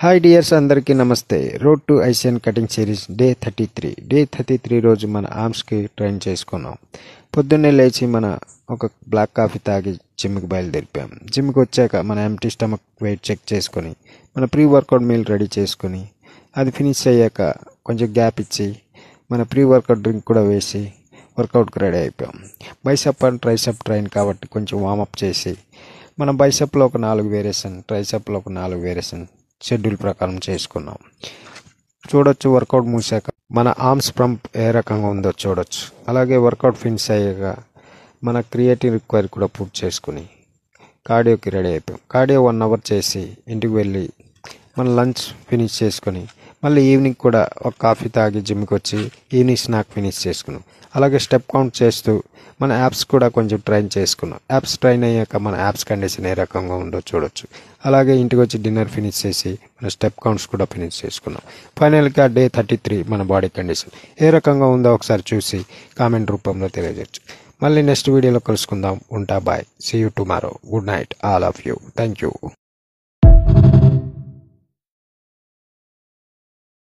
Hi dears, అందరికీ నమస్తే. Road to ఐసియన్ కటింగ్ సిరీస్ డే 33 రోజు మన ఆర్మ్స్కి ట్రైన్ చేసుకున్నాం. పొద్దున్నే లేచి మన ఒక బ్లాక్ కాఫీ తాగి జిమ్కి బయలుదేరిపాం. జిమ్కి వచ్చాక మన ఎంటీ స్టమక్ వెయిట్ చెక్ చేసుకొని మన ప్రీ వర్కౌట్ మీల్ రెడీ చేసుకొని అది ఫినిష్ అయ్యాక కొంచెం గ్యాప్ ఇచ్చి మన ప్రీ వర్కౌట్ డ్రింక్ కూడా వేసి వర్కౌట్కి రెడీ అయిపోయాం. బైసెప్ అండ్ ట్రైసెప్ ట్రైన్ కాబట్టి కొంచెం వామప్ చేసి మన బైసెప్లో ఒక 4 వేరియేషన్, ట్రైసెప్లో ఒక 4 వేరియేషన్ షెడ్యూల్ ప్రకారం చేసుకున్నాం. చూడొచ్చు వర్కౌట్ మూసాక మన ఆర్మ్స్ పంప్ ఏ రకంగా ఉందో చూడొచ్చు. అలాగే వర్కౌట్ ఫినిష్ అయ్యాక మన క్రియేటివ్ రిక్వైర్ కూడా పూర్తి చేసుకుని కార్డియోకి రెడీ అయిపోయాం. కార్డియో 1 అవర్ చేసి ఇంటికి వెళ్ళి మన లంచ్ ఫినిష్ చేసుకొని మళ్ళీ ఈవినింగ్ కూడా ఒక కాఫీ తాగి జిమ్కి వచ్చి ఈవినింగ్ స్నాక్ ఫినిష్ చేసుకున్నాం. అలాగే స్టెప్ కౌంట్ చేస్తూ మన యాప్స్ కూడా కొంచెం ట్రైన్ చేసుకున్నాం. యాప్స్ ట్రైన్ అయ్యాక మన యాప్స్ కండిషన్ ఏ రకంగా ఉందో చూడొచ్చు. అలాగే ఇంటికి వచ్చి డిన్నర్ ఫినిష్ చేసి మన స్టెప్ కౌంట్స్ కూడా ఫినిష్ చేసుకున్నాం. ఫైనల్గా డే 33 మన బాడీ కండిషన్ ఏ రకంగా ఉందో ఒకసారి చూసి కామెంట్ రూపంలో తెలియజేయచ్చు. మళ్ళీ నెక్స్ట్ వీడియోలో కలుసుకుందాం. ఉంటా, bye, see you tomorrow. Good night all of you. Thank you.